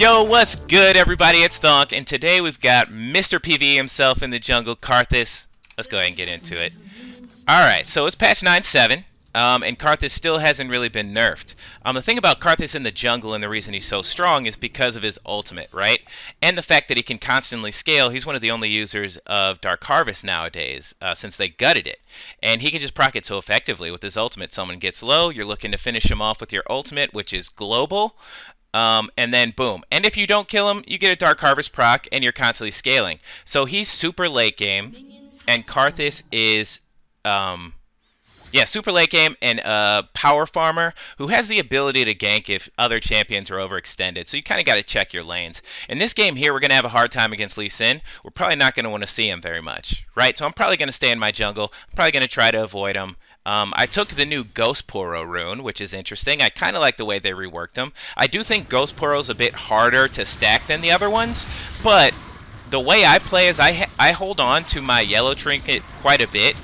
Yo, what's good, everybody? It's Thonk, and today we've got Mr. PV himself in the jungle, Karthus. Let's go ahead and get into it. Alright, so it's patch 9.7, and Karthus still hasn't really been nerfed. The thing about Karthus in the jungle and the reason he's so strong is because of his ultimate, right? And the fact that he can constantly scale. He's one of the only users of Dark Harvest nowadays, since they gutted it. And he can just proc it so effectively with his ultimate. Someone gets low, you're looking to finish him off with your ultimate, which is global. And then boom. And if you don't kill him, you get a Dark Harvest proc, and you're constantly scaling. So he's super late game, and Karthus is, super late game and a power farmer who has the ability to gank if other champions are overextended. So you kind of got to check your lanes. In this game here, we're going to have a hard time against Lee Sin. We're probably not going to want to see him very much, right? So I'm probably going to stay in my jungle. I'm probably going to try to avoid him. I took the new Ghost Poro rune, which is interesting. I kind of like the way they reworked them. I do think Ghost Poro is a bit harder to stack than the other ones, but the way I play is I hold on to my yellow trinket quite a bit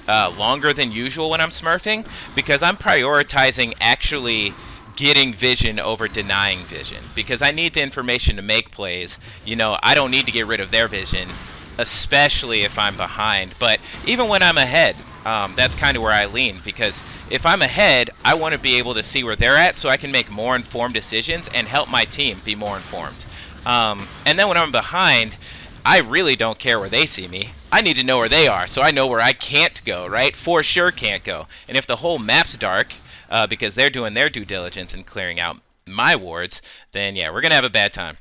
longer than usual when I'm smurfing, because I'm prioritizing actually getting vision over denying vision, because I need the information to make plays. You know, I don't need to get rid of their vision, especially if I'm behind. But even when I'm ahead, that's kind of where I lean, because if I'm ahead, I want to be able to see where they're at so I can make more informed decisions and help my team be more informed. And then when I'm behind, I really don't care where they see me. I need to know where they are so I know where I can't go, right? For sure can't go. And if the whole map's dark, because they're doing their due diligence and clearing out my wards, then yeah, we're going to have a bad time.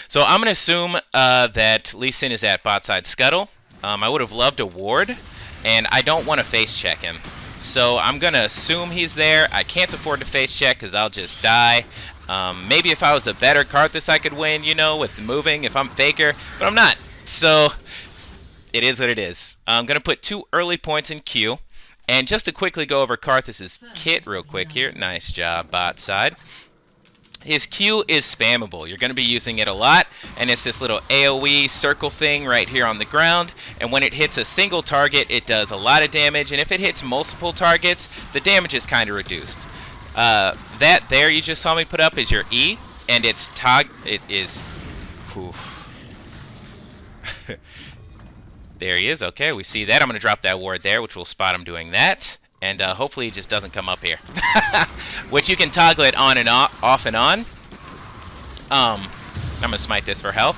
So I'm going to assume that Lee Sin is at bot side scuttle. I would have loved a ward, and I don't want to face check him. So I'm going to assume he's there. I can't afford to face check because I'll just die. Maybe if I was a better Karthus I could win, you know, with moving, if I'm faker, but I'm not. So it is what it is. I'm going to put 2 early points in Q. And just to quickly go over Karthus' kit real quick here. Nice job, bot side. His Q is spammable. You're going to be using it a lot, and it's this little AoE circle thing right here on the ground, and when it hits a single target, it does a lot of damage, and if it hits multiple targets, the damage is kind of reduced. That there you just saw me put up is your E, and it's it is... There he is. Okay, we see that. I'm going to drop that ward there, which will spot him doing that. And hopefully he just doesn't come up here. Which you can toggle it on and off and on. I'm going to smite this for health.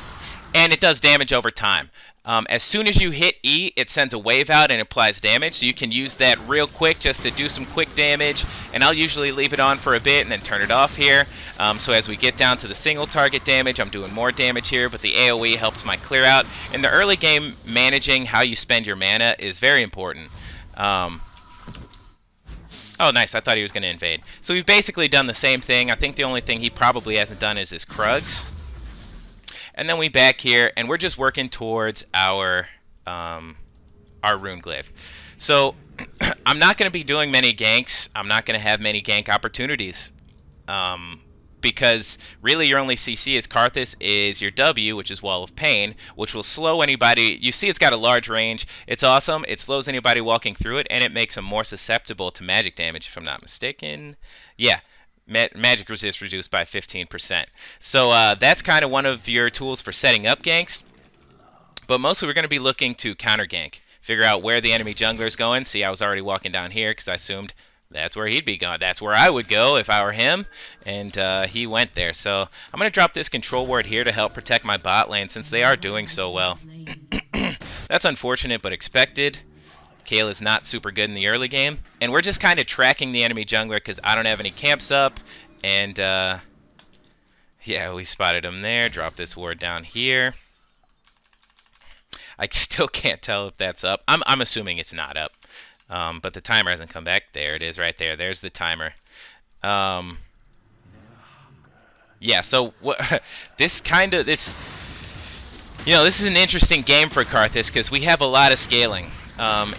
And it does damage over time. As soon as you hit E, it sends a wave out and applies damage. So you can use that real quick just to do some quick damage. And I'll usually leave it on for a bit and then turn it off here. So as we get down to the single target damage, I'm doing more damage here. But the AoE helps my clear out. In the early game, managing how you spend your mana is very important. Oh, nice. I thought he was going to invade. So we've basically done the same thing. I think the only thing he probably hasn't done is his Krugs. And then we back here, and we're just working towards our rune glyph. So I'm not going to be doing many ganks. I'm not going to have many gank opportunities. Because really your only CC as Karthus is your W, which is Wall of Pain, which will slow anybody. You see it's got a large range. It's awesome. It slows anybody walking through it, and it makes them more susceptible to magic damage, if I'm not mistaken. Yeah, magic resist reduced by 15%. So that's kind of one of your tools for setting up ganks. But mostly we're going to be looking to counter gank. Figure out where the enemy jungler is going. See, I was already walking down here because I assumed that's where he'd be going. That's where I would go if I were him, and he went there. So I'm going to drop this control ward here to help protect my bot lane since they are doing so well. That's unfortunate but expected. Kale is not super good in the early game, and we're just kind of tracking the enemy jungler because I don't have any camps up, and yeah, we spotted him there. Drop this ward down here. I still can't tell if that's up. I'm assuming it's not up. But the timer hasn't come back. There it is right there. There's the timer. Yeah, so this is an interesting game for Karthus because we have a lot of scaling.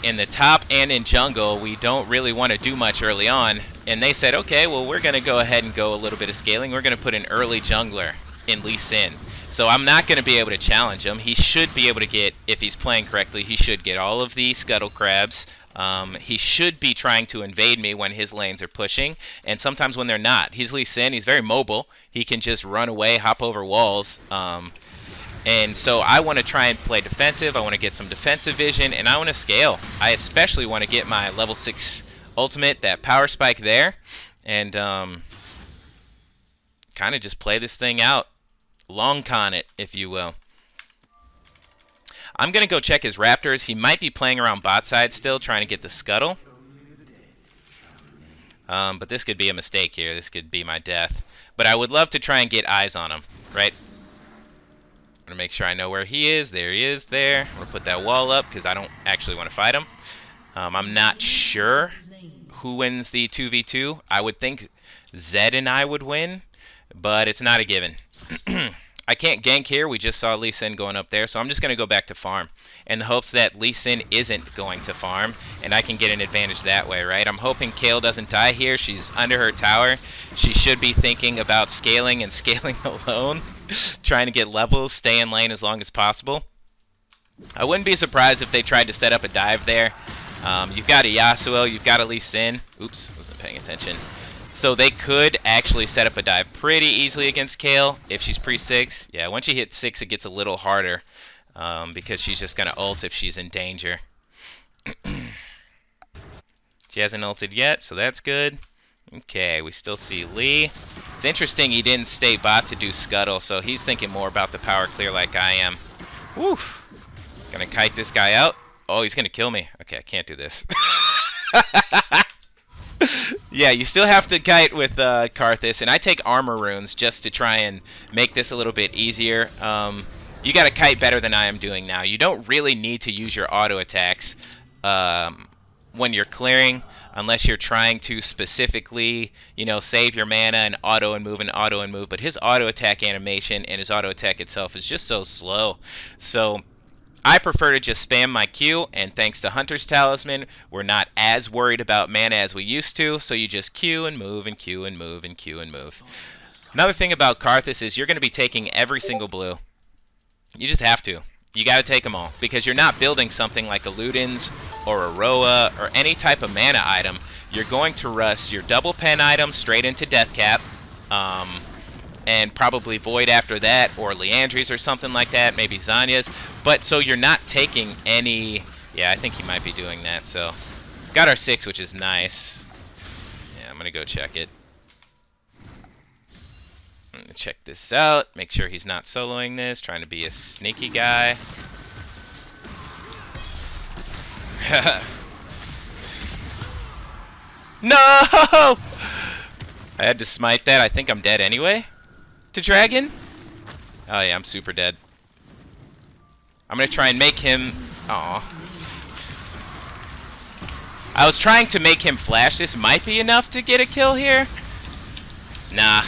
In the top and in jungle, we don't really want to do much early on. And they said, okay, well, we're going to go ahead and go a little bit of scaling. We're going to put an early jungler. in Lee Sin. So I'm not going to be able to challenge him. He should be able to get, if he's playing correctly, he should get all of the scuttle crabs. He should be trying to invade me when his lanes are pushing, and sometimes when they're not. He's Lee Sin. He's very mobile. He can just run away, hop over walls. And so I want to try and play defensive. I want to get some defensive vision, and I want to scale. I especially want to get my level 6 ultimate, that power spike there, and kind of just play this thing out. Long con it, if you will. I'm going to go check his raptors. He might be playing around bot side still, trying to get the scuttle. But this could be a mistake here. This could be my death. But I would love to try and get eyes on him, right? I'm going to make sure I know where he is. There he is there. I'm going to put that wall up because I don't actually want to fight him. I'm not sure who wins the 2v2. I would think Zed and I would win, but it's not a given. I can't gank here. We just saw Lee Sin going up there, so I'm just going to go back to farm in the hopes that Lee Sin isn't going to farm, and I can get an advantage that way, right? I'm hoping Kayle doesn't die here. She's under her tower. She should be thinking about scaling and scaling alone, trying to get levels, stay in lane as long as possible. I wouldn't be surprised if they tried to set up a dive there. You've got a Yasuo, you've got a Lee Sin. Oops, wasn't paying attention. So they could actually set up a dive pretty easily against Kayle if she's pre-6. Yeah, once she hits 6, it gets a little harder because she's just going to ult if she's in danger. She hasn't ulted yet, so that's good. Okay, we still see Lee. It's interesting he didn't stay bot to do scuttle, so he's thinking more about the power clear like I am. Woof. Gonna kite this guy out. Oh, he's gonna kill me. Okay, I can't do this. Yeah, you still have to kite with Karthus, and I take armor runes just to try and make this a little bit easier. You gotta kite better than I am doing now. You don't really need to use your auto attacks when you're clearing, unless you're trying to specifically, you know, save your mana and auto and move and auto and move. But his auto attack animation and his auto attack itself is just so slow. So I prefer to just spam my Q, and thanks to Hunter's Talisman, we're not as worried about mana as we used to, so you just Q and move and Q and move and Q and move. Another thing about Karthus is you're going to be taking every single blue. You just have to. You got to take them all, because you're not building something like a Ludens or a Roa or any type of mana item. You're going to rush your double pen item straight into Death Cap, and probably Void after that, or Leandri's or something like that, maybe Zanya's. But so you're not taking any... Yeah, I think he might be doing that, so... Got our 6, which is nice. Yeah, I'm going to go check it. I'm going to check this out, make sure he's not soloing this, trying to be a sneaky guy. No! I had to smite that. I think I'm dead anyway. To Dragon? Oh yeah, I'm super dead. I'm gonna try and make him... Aw. I was trying to make him flash. This might be enough to get a kill here. Nah.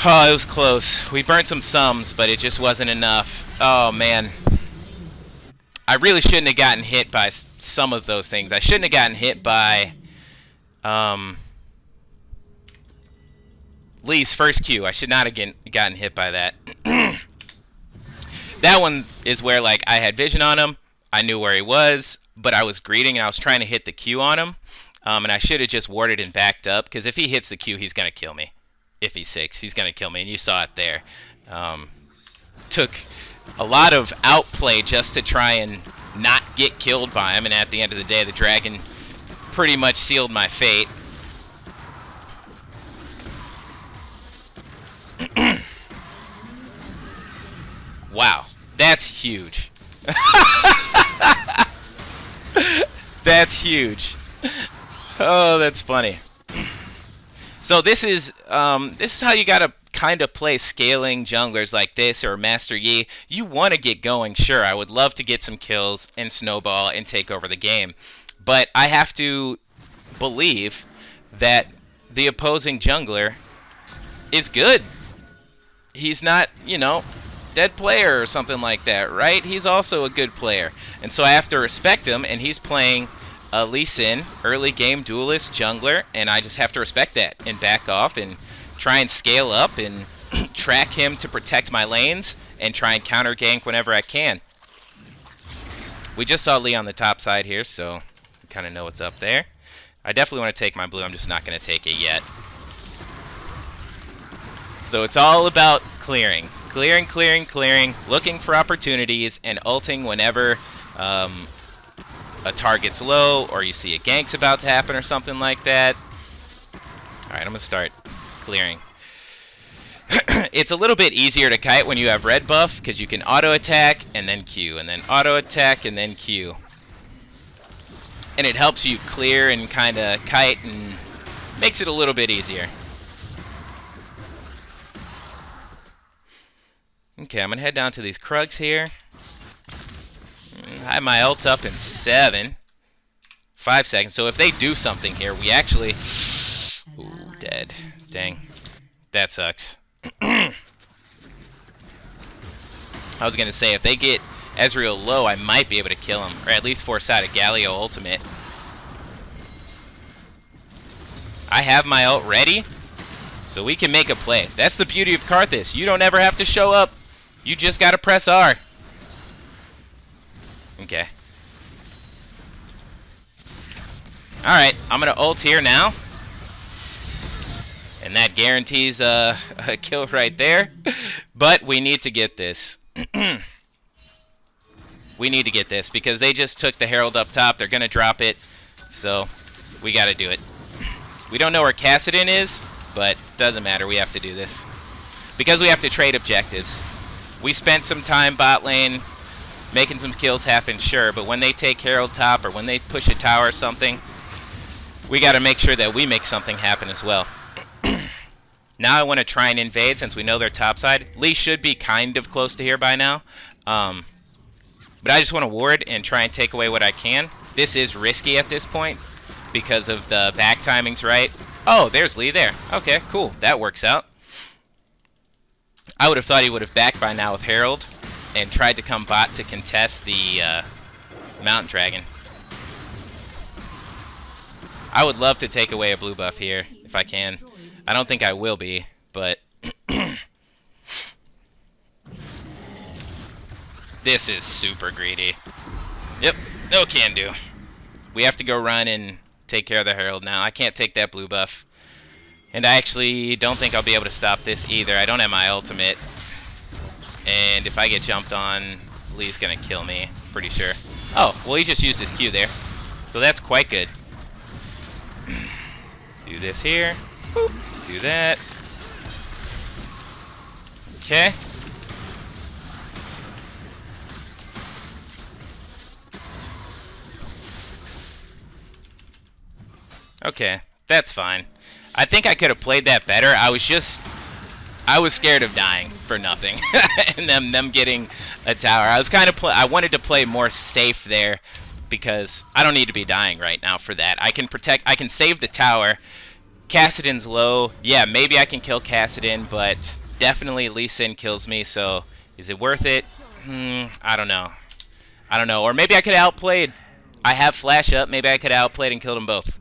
Oh, it was close. We burnt some sums, but it just wasn't enough. Oh man. I really shouldn't have gotten hit by some of those things. I shouldn't have gotten hit by... Lee's first Q. I should not have gotten hit by that. That one is where, like, I had vision on him. I knew where he was, but I was greeting and I was trying to hit the Q on him. And I should have just warded and backed up, because if he hits the Q, he's going to kill me. If he's 6, he's going to kill me, and you saw it there. Took a lot of outplay just to try and not get killed by him, and at the end of the day, the dragon pretty much sealed my fate. Wow, that's huge. That's huge. Oh, that's funny. So this is how you gotta kind of play scaling junglers like this, or Master Yi. You want to get going, sure. I would love to get some kills and snowball and take over the game, but I have to believe that the opposing jungler is good. He's not, you know, dead player or something like that, right? He's also a good player, and so I have to respect him, and he's playing Lee Sin, early game duelist jungler, and I just have to respect that and back off and try and scale up and track him to protect my lanes and try and counter gank whenever I can. We just saw Lee on the top side here, so we kind of know what's up there. I definitely want to take my blue. I'm just not going to take it yet. So it's all about clearing. Clearing, clearing, clearing, looking for opportunities, and ulting whenever a target's low or you see a gank's about to happen or something like that. Alright, I'm going to start clearing. It's a little bit easier to kite when you have red buff because you can auto attack and then Q, and then auto attack and then Q. And it helps you clear and kind of kite and makes it a little bit easier. Okay, I'm going to head down to these Krugs here. I have my ult up in 5 seconds. So if they do something here, we actually... Ooh, dead. Dang. That sucks. I was going to say, if they get Ezreal low, I might be able to kill him. Or at least force out a Galio ultimate. I have my ult ready, so we can make a play. That's the beauty of Karthus. You don't ever have to show up. You just got to press R. Okay. Alright, I'm going to ult here now. And that guarantees a kill right there. But we need to get this. We need to get this because they just took the Herald up top. They're going to drop it. So we got to do it. We don't know where Kassadin is, but doesn't matter. We have to do this. Because we have to trade objectives. We spent some time bot lane making some kills happen, sure. But when they take Herald top or when they push a tower or something, we got to make sure that we make something happen as well. Now I want to try and invade since we know they're topside. Lee should be kind of close to here by now. But I just want to ward and try and take away what I can. This is risky at this point because of the back timings, right? Oh, there's Lee there. Okay, cool. That works out. I would have thought he would have backed by now with Herald and tried to come bot to contest the Mountain Dragon. I would love to take away a blue buff here if I can. I don't think I will be, but this is super greedy. Yep, no can do. We have to go run and take care of the Herald now. I can't take that blue buff. And I actually don't think I'll be able to stop this either. I don't have my ultimate. And if I get jumped on, Lee's gonna kill me, pretty sure. Oh, well he just used his Q there. So that's quite good. Do this here. Boop. Do that. Okay. Okay, that's fine. I think I could have played that better. I was scared of dying for nothing, and them getting a tower. I wanted to play more safe there because I don't need to be dying right now for that. I can save the tower. Kassadin's low. Yeah, maybe I can kill Kassadin, but definitely Lee Sin kills me. So is it worth it? I don't know. I don't know. Or maybe I could have outplayed. I have flash up. Maybe I could have outplayed and killed them both.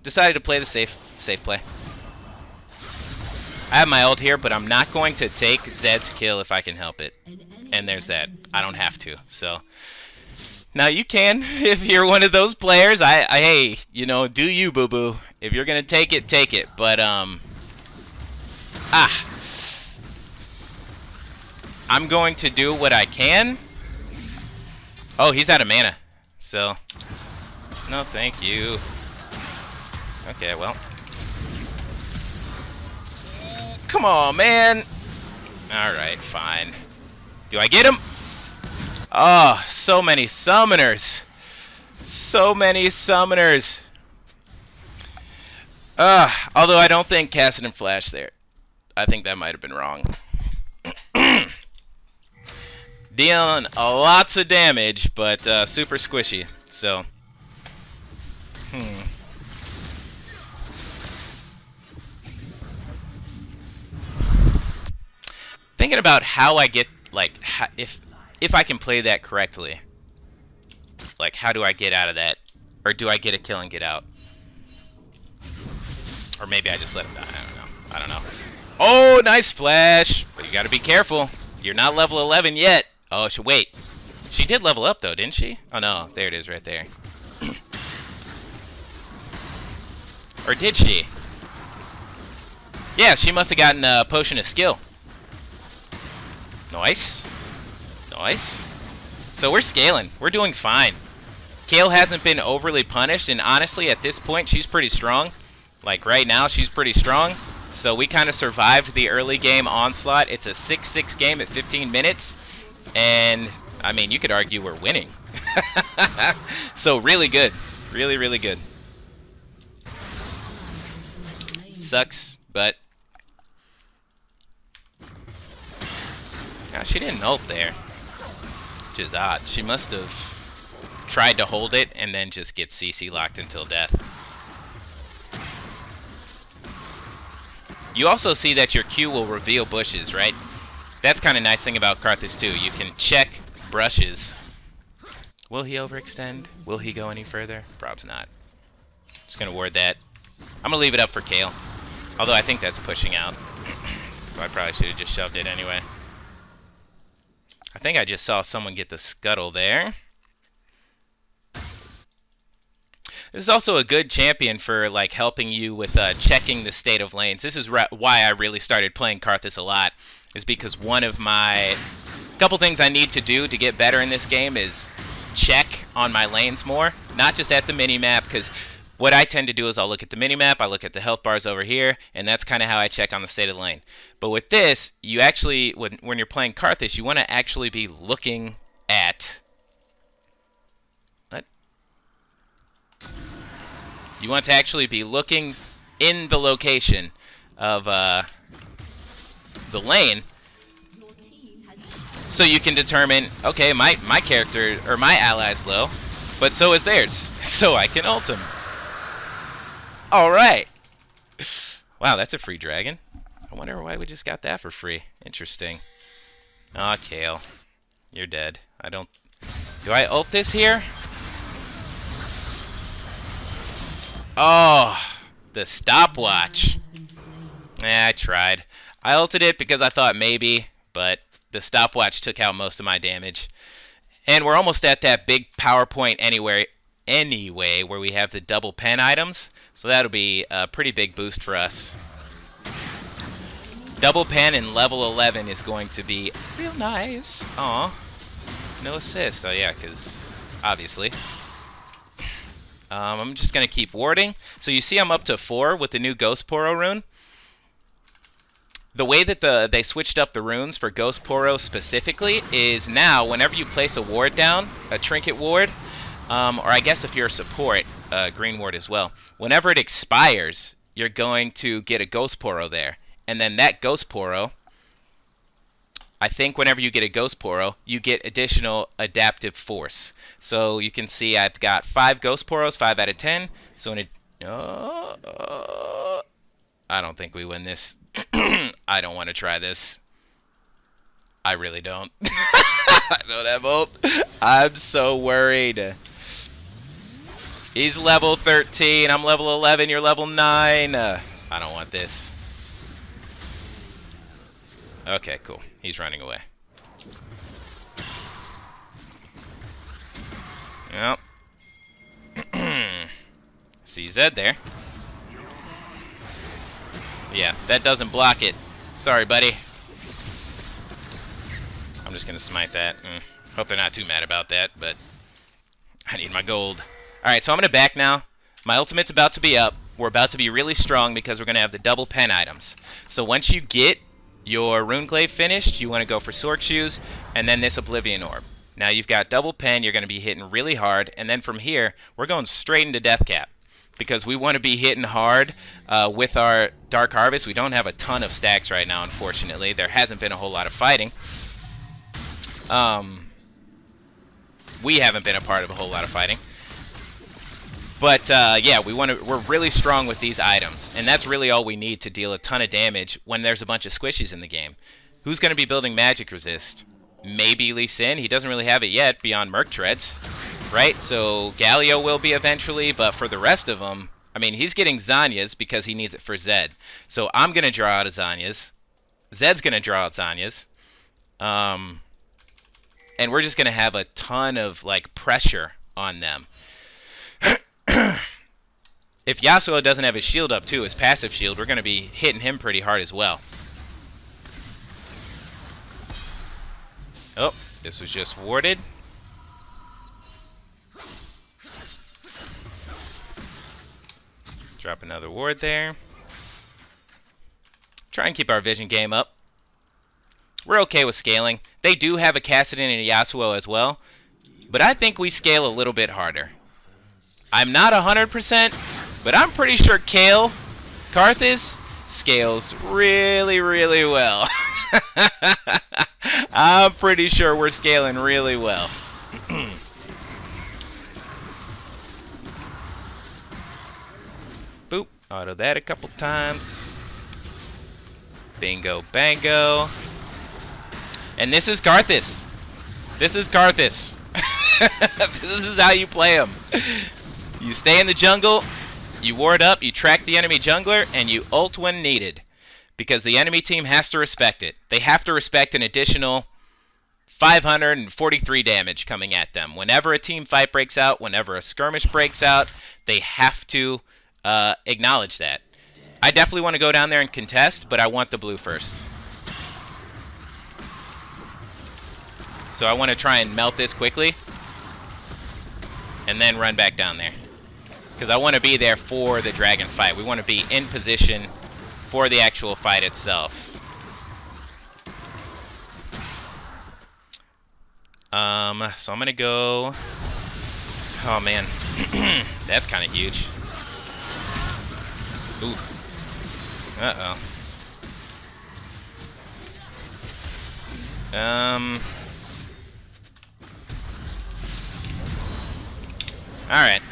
Decided to play the safe play. I have my ult here, but I'm not going to take Zed's kill if I can help it. And there's that. I don't have to. So now you can if you're one of those players. Hey, you know, do you, boo boo? If you're gonna take it, take it. But I'm going to do what I can. Oh, he's out of mana. So no, thank you. Okay, well. Come on, man. Alright, fine. Do I get him? Oh, so many summoners. So many summoners. Although I don't think Kassadin flashed there. I think that might have been wrong. Dealing lots of damage, but super squishy. So, thinking about how I get, like, if I can play that correctly. Like, how do I get out of that? Or do I get a kill and get out? Or maybe I just let him die. I don't know. Oh, nice flash. But you got to be careful. You're not level 11 yet. Oh, wait. She did level up, though, didn't she? Oh, no. There it is right there. Or did she? Yeah, she must have gotten a potion of skill. Nice. Nice. So we're scaling. We're doing fine. Kayle hasn't been overly punished, and honestly, at this point, she's pretty strong. Like, right now, she's pretty strong. So we kind of survived the early game onslaught. It's a 6-6 game at 15 minutes. And, I mean, you could argue we're winning. So really good. Really, really good. Sucks, but... she didn't ult there. Which is odd. She must have tried to hold it and then just get CC locked until death. You also see that your Q will reveal bushes, right? That's kind of nice thing about Karthus too. You can check brushes. Will he overextend? Will he go any further? Probably not. Just gonna ward that. I'm gonna leave it up for Kayle. Although I think that's pushing out. So I probably should have just shoved it anyway. I think I just saw someone get the scuttle there. This is also a good champion for like helping you with checking the state of lanes. This is why I really started playing Karthus a lot, is because one of my couple things I need to do to get better in this game is check on my lanes more, not just at the mini-map, because what I tend to do is I'll look at the mini-map, I look at the health bars over here, and that's kind of how I check on the state of the lane. But with this, you actually, when you're playing Karthus, you want to actually be looking at... What? You want to actually be looking in the location of the lane, so you can determine, okay, my character, or my ally's low, but so is theirs, so I can ult him. Alright. Wow, that's a free dragon. I wonder why we just got that for free. Interesting. Aw, Kayle. You're dead. I don't... Do I ult this here? Oh, the stopwatch. I tried. I ulted it because I thought maybe, but the stopwatch took out most of my damage. And we're almost at that big power point anyway, where we have the double pen items. So that'll be a pretty big boost for us. Double pen in level 11 is going to be real nice. Aw. No assist. Oh yeah, because obviously. I'm just going to keep warding. So you see I'm up to 4 with the new Ghost Poro rune. The way that they switched up the runes for Ghost Poro specifically is now whenever you place a ward down, a trinket ward, or I guess if you're a support, green ward as well, whenever it expires, you're going to get a Ghost Poro there. And then that Ghost Poro, I think whenever you get a Ghost Poro, you get additional adaptive force. So you can see I've got 5 Ghost Poros, 5 out of 10. So in I don't think we win this. I don't want to try this. I really don't. I don't have ult. I'm so worried. He's level 13. I'm level 11. You're level 9. I don't want this. Okay, cool. He's running away. Yep. CZ there. Yeah, that doesn't block it. Sorry, buddy. I'm just gonna smite that. Hope they're not too mad about that, but I need my gold. Alright, so I'm gonna back now. My ultimate's about to be up. We're about to be really strong because we're gonna have the double pen items. So once you get your Rune Glaive finished, you want to go for Sork Shoes, and then this Oblivion Orb. Now you've got double pen, you're going to be hitting really hard, and then from here, we're going straight into Death Cap. Because we want to be hitting hard with our Dark Harvest. We don't have a ton of stacks right now, unfortunately. There hasn't been a whole lot of fighting. We haven't been a part of a whole lot of fighting. But yeah, we're really strong with these items, and that's really all we need to deal a ton of damage when there's a bunch of squishies in the game. Who's going to be building Magic Resist? Maybe Lee Sin. He doesn't really have it yet beyond Merc Treads, right? So Galio will be eventually, but for the rest of them, I mean, he's getting Zanya's because he needs it for Zed. So I'm going to draw out a Zanya's. Zed's going to draw out Zanya's. And we're just going to have a ton of, like, pressure on them. If Yasuo doesn't have his shield up, too, his passive shield, we're going to be hitting him pretty hard as well. Oh, this was just warded. Drop another ward there. Try and keep our vision game up. We're okay with scaling. They do have a Kassadin and a Yasuo as well, but I think we scale a little bit harder. I'm not 100%, but I'm pretty sure Karthus scales really, really well. I'm pretty sure we're scaling really well. Boop. Auto that a couple times. Bingo, bango. And this is Karthus. This is Karthus. This is how you play him. You stay in the jungle, you ward up, you track the enemy jungler, and you ult when needed. Because the enemy team has to respect it. They have to respect an additional 543 damage coming at them. Whenever a team fight breaks out, whenever a skirmish breaks out, they have to acknowledge that. I definitely want to go down there and contest, but I want the blue first. So I want to try and melt this quickly, and then run back down there. Because I want to be there for the dragon fight. We want to be in position for the actual fight itself. So I'm going to go... Oh, man. That's kind of huge. Ooh. Uh-oh. Alright.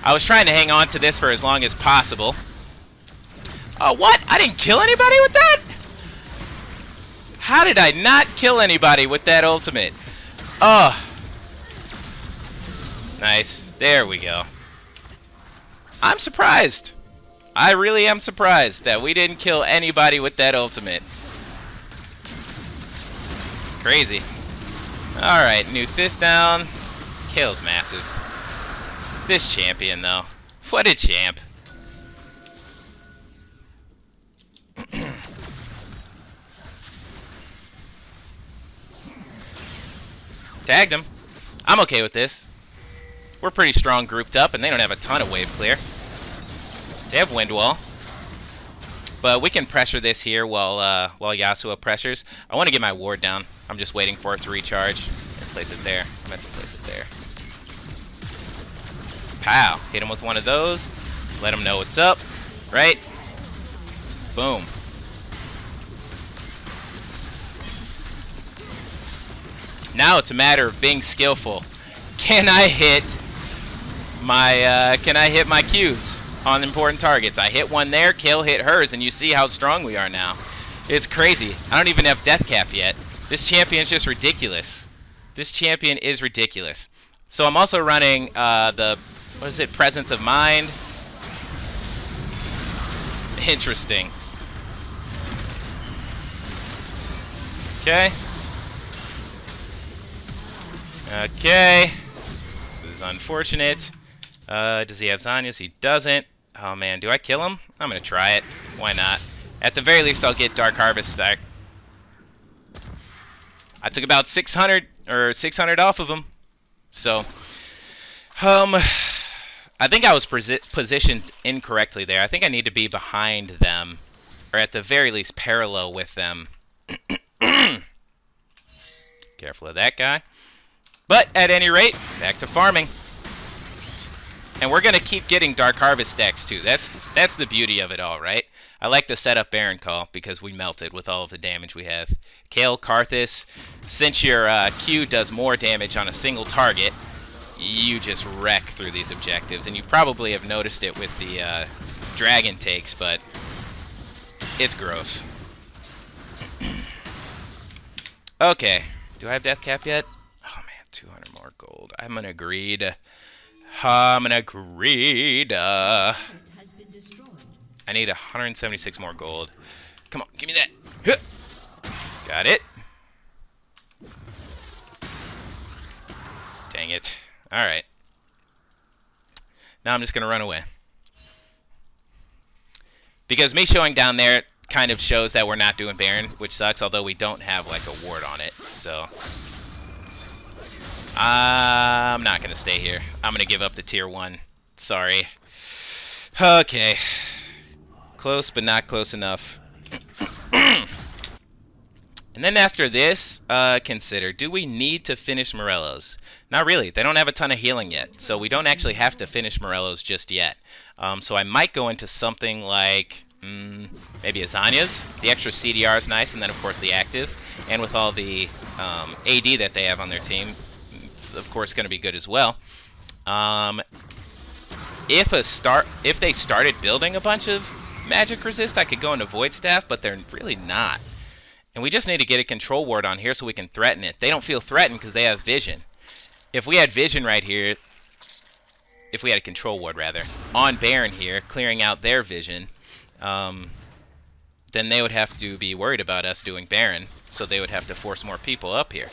I was trying to hang on to this for as long as possible. Oh, what? I didn't kill anybody with that? How did I not kill anybody with that ultimate? Oh. Nice. There we go. I'm surprised. I really am surprised that we didn't kill anybody with that ultimate. Crazy. Alright, nuke this down. Kill's massive. This champion, though. What a champ. Tagged him. I'm okay with this. We're pretty strong grouped up, and they don't have a ton of wave clear. They have wind wall. But we can pressure this here while Yasuo pressures. I want to get my ward down. I'm just waiting for it to recharge. Let's place it there. I meant to place it there. Pow. Hit him with one of those. Let him know what's up. Right? Boom. Now it's a matter of being skillful. Can I hit my Qs on important targets? I hit one there, kill, hit hers, and you see how strong we are now. It's crazy. I don't even have death cap yet. This champion's just ridiculous. This champion is ridiculous. So I'm also running the, what is it, Presence of Mind. Interesting. Okay. Okay. This is unfortunate. Does he have Zanya's? He doesn't. Oh man, do I kill him? I'm gonna try it. Why not? At the very least, I'll get Dark Harvest stack. I took about 600 off of him. So, I think I was positioned incorrectly there. I think I need to be behind them, or at the very least parallel with them. Careful of that guy. But at any rate, back to farming. And we're gonna keep getting Dark Harvest stacks too. That's the beauty of it all, right? I like the setup Baron Call because we melted with all of the damage we have. Kale, Karthus, since your Q does more damage on a single target, you just wreck through these objectives. And you probably have noticed it with the dragon takes, but it's gross. Okay, do I have death cap yet? Oh man, 200 more gold. I'm gonna greed. I'm gonna greed. I need 176 more gold. Come on, give me that. Huh. Got it. Dang it. Alright. Now I'm just going to run away. Because me showing down there kind of shows that we're not doing Baron, which sucks, although we don't have like a ward on it, so I'm not going to stay here. I'm going to give up the tier 1. Sorry. Okay. Close, but not close enough. And then after this, consider, do we need to finish Morello's? Not really. They don't have a ton of healing yet, so we don't actually have to finish Morello's just yet. So I might go into something like maybe Azanya's. The extra CDR is nice, and then of course the active. And with all the AD that they have on their team, it's of course going to be good as well. If they started building a bunch of magic resist, I could go into Void Staff, but they're really not. And we just need to get a control ward on here so we can threaten it. They don't feel threatened because they have vision. If we had vision right here, if we had a control ward rather, on Baron here, clearing out their vision, then they would have to be worried about us doing Baron, so they would have to force more people up here.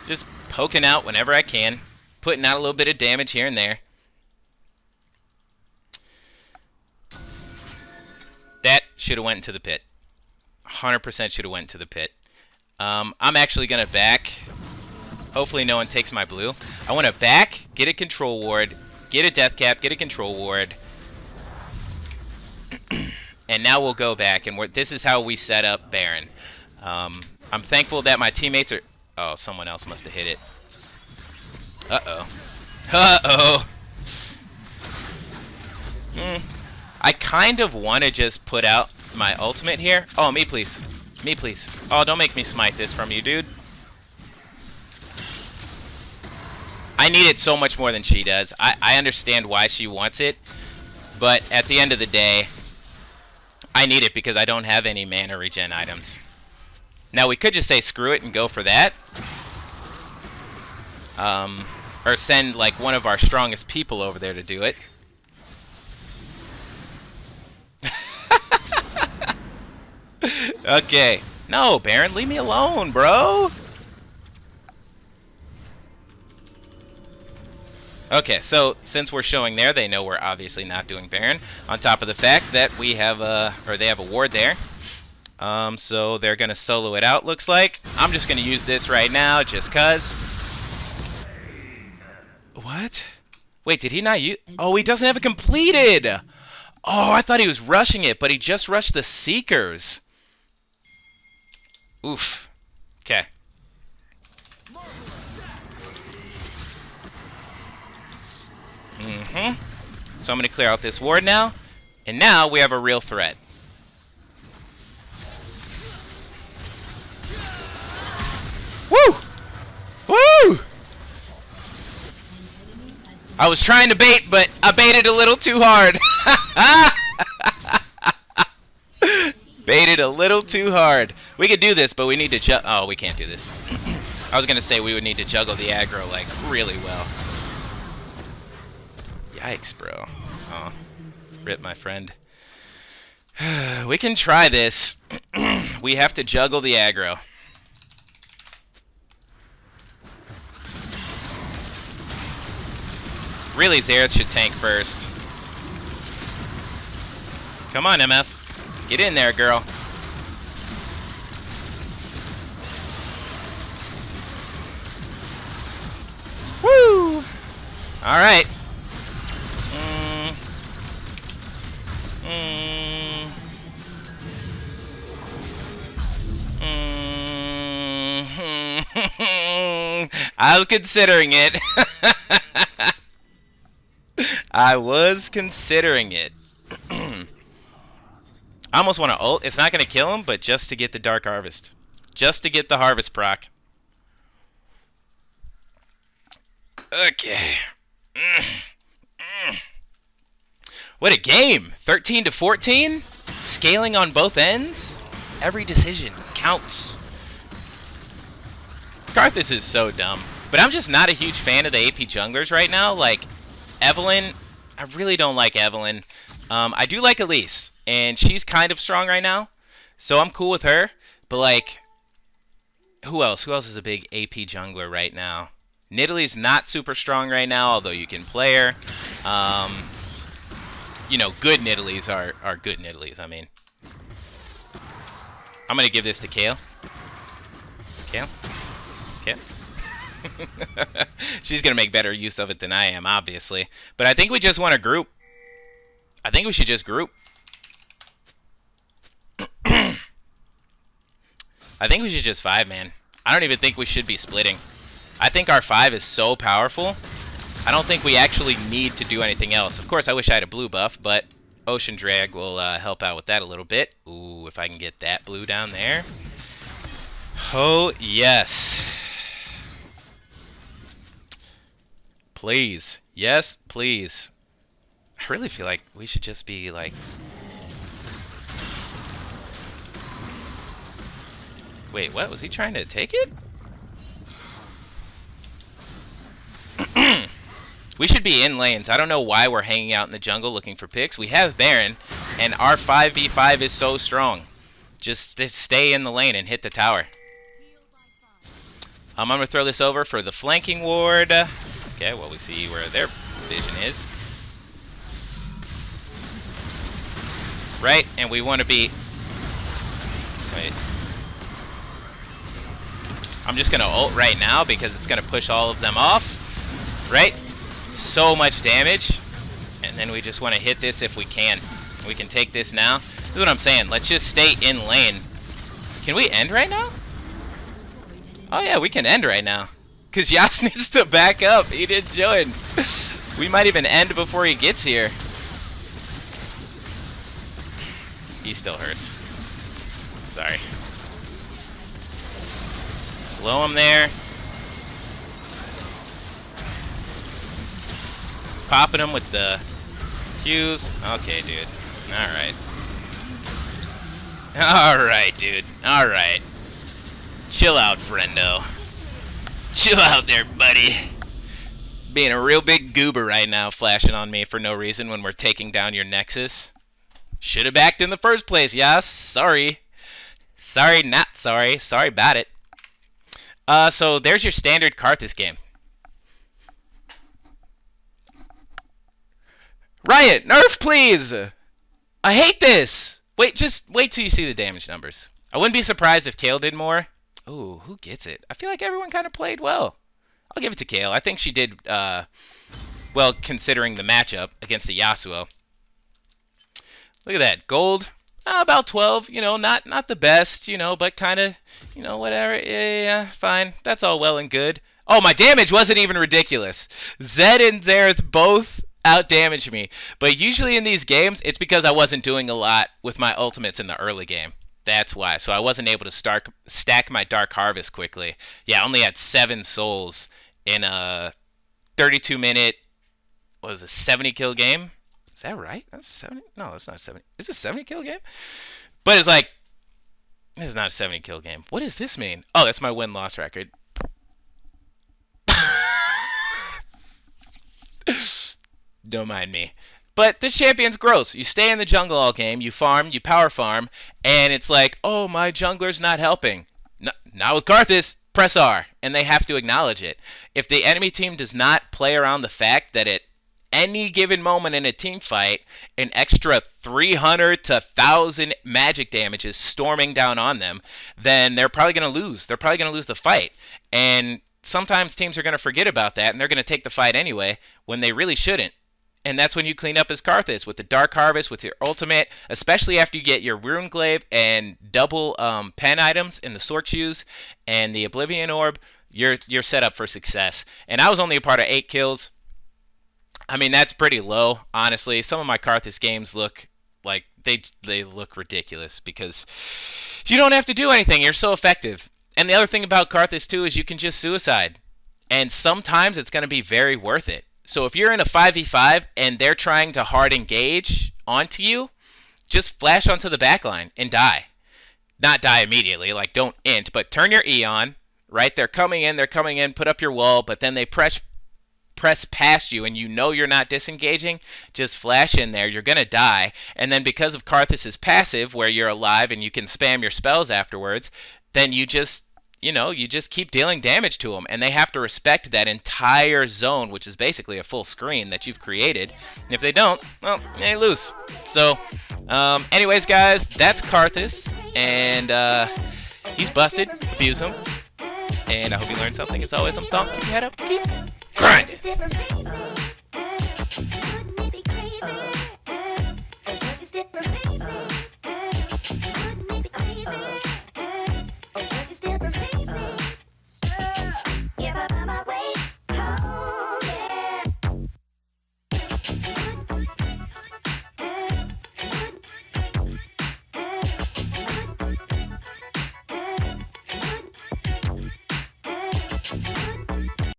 Just poking out whenever I can, putting out a little bit of damage here and there. That should have went into the pit. 100% should have went into the pit. I'm actually going to back. Hopefully no one takes my blue. I want to back, get a control ward, get a death cap, get a control ward. And now we'll go back, and this is how we set up Baron. I'm thankful that my teammates are... Oh, someone else must have hit it. Uh-oh. Uh-oh. I kind of want to just put out my ultimate here. Oh, me please. Me please. Oh, don't make me smite this from you, dude. I need it so much more than she does. I understand why she wants it, but at the end of the day, I need it because I don't have any mana regen items. Now, we could just say screw it and go for that. Or send, like, one of our strongest people over there to do it. Okay. No, Baron, leave me alone, bro. Okay, so since we're showing there, they know we're obviously not doing Baron. On top of the fact that we have they have a ward there. So they're gonna solo it out, looks like. I'm just gonna use this right now, just cause. What? Wait, did he not use? Oh, he doesn't have it completed. Oh, I thought he was rushing it, but he just rushed the Seekers. Oof. Okay. So I'm going to clear out this ward now. And now we have a real threat. Woo! Woo! I was trying to bait, but I baited a little too hard. Baited a little too hard. We could do this, but we need to oh, we can't do this. I was going to say we would need to juggle the aggro, like, really well. Yikes, bro. Oh, rip, my friend. We can try this. We have to juggle the aggro. Really, Xerath should tank first. Come on, MF. Get in there, girl. Woo! Alright. I was considering it. I was considering it. I almost want to ult. It's not going to kill him, but just to get the Dark Harvest. Just to get the Harvest proc. Okay. What a game. 13 to 14. Scaling on both ends. Every decision counts. Karthus is so dumb. But I'm just not a huge fan of the AP junglers right now. Like, Evelyn, I really don't like Evelyn. I do like Elise, and she's kind of strong right now, so I'm cool with her. But like, who else? Who else is a big AP jungler right now? Nidalee's not super strong right now, although you can play her. You know, good Nidalees are good Nidalees. I mean, I'm gonna give this to Kale. Kale. Kale. She's gonna make better use of it than I am, obviously. But I think we just want to group. I think we should just group. I think we should just 5, man. I don't even think we should be splitting. I think our 5 is so powerful. I don't think we actually need to do anything else. Of course, I wish I had a blue buff, but Ocean Drag will help out with that a little bit. Ooh, if I can get that blue down there. Oh, yes. Please. Yes, please. I really feel like we should just be like... Wait, what? Was he trying to take it? We should be in lanes. I don't know why we're hanging out in the jungle looking for picks. We have Baron, and our 5v5 is so strong. Just stay in the lane and hit the tower. I'm going to throw this over for the flanking ward. Okay, well, we see where their vision is. Right, and we want to be... Wait. I'm just going to ult right now because it's going to push all of them off. Right? So much damage. And then we just want to hit this if we can. We can take this now. This is what I'm saying. Let's just stay in lane. Can we end right now? Oh yeah, we can end right now. Because Yas needs to back up. He didn't join. We might even end before he gets here. He still hurts. Sorry. Slow him there. Popping him with the Qs. Okay, dude. Alright. Alright, dude. Alright. Chill out, friendo. Chill out there, buddy. Being a real big goober right now, flashing on me for no reason when we're taking down your Nexus. Should have backed in the first place, yes. Sorry. Sorry, not sorry. Sorry about it. So there's your standard Karthus game. Riot, nerf please! I hate this! Wait, just wait till you see the damage numbers. I wouldn't be surprised if Kale did more. Ooh, who gets it? I feel like everyone kind of played well. I'll give it to Kale. I think she did, well, considering the matchup against the Yasuo. Look at that. Gold, about 12. You know, not the best, you know, but kind of, you know, whatever. Yeah, fine. That's all well and good. Oh, my damage wasn't even ridiculous. Zed and Xerath both outdamaged me. But usually in these games, it's because I wasn't doing a lot with my ultimates in the early game. That's why. So I wasn't able to stack my Dark Harvest quickly. Yeah, I only had 7 souls in a 32-minute, what was it, 70-kill game? Is that right? That's 70? No, that's not 70. Is it a 70-kill game? But it's like, this is not a 70-kill game. What does this mean? Oh, that's my win-loss record. Don't mind me. But this champion's gross. You stay in the jungle all game, you farm, you power farm, and it's like, oh, my jungler's not helping. No, not with Karthus. Press R, and they have to acknowledge it. If the enemy team does not play around the fact that at any given moment in a team fight, an extra 300 to 1,000 magic damage is storming down on them, then they're probably going to lose. They're probably going to lose the fight. And sometimes teams are going to forget about that, and they're going to take the fight anyway when they really shouldn't. And that's when you clean up as Karthus with the Dark Harvest, with your ultimate, especially after you get your Rune Glaive and double pen items in the Sword Shoes and the Oblivion Orb. You're set up for success. And I was only a part of 8 kills. I mean, that's pretty low, honestly. Some of my Karthus games look like they look ridiculous because you don't have to do anything. You're so effective. And the other thing about Karthus too is you can just suicide, and sometimes it's going to be very worth it. So if you're in a 5v5 and they're trying to hard engage onto you, just flash onto the backline and die. Not die immediately, like don't int, but turn your E on, right? They're coming in, put up your wall, but then they press press past you and you know you're not disengaging, just flash in there. You're going to die. And then because of Karthus' passive, where you're alive and you can spam your spells afterwards, then you just keep dealing damage to them, and they have to respect that entire zone, which is basically a full screen that you've created. And if they don't, well, they lose. So, anyways, guys, that's Karthus, and he's busted. Abuse him. And I hope you learned something. As always, I'm Thonk. Keep your head up. Keep grinding.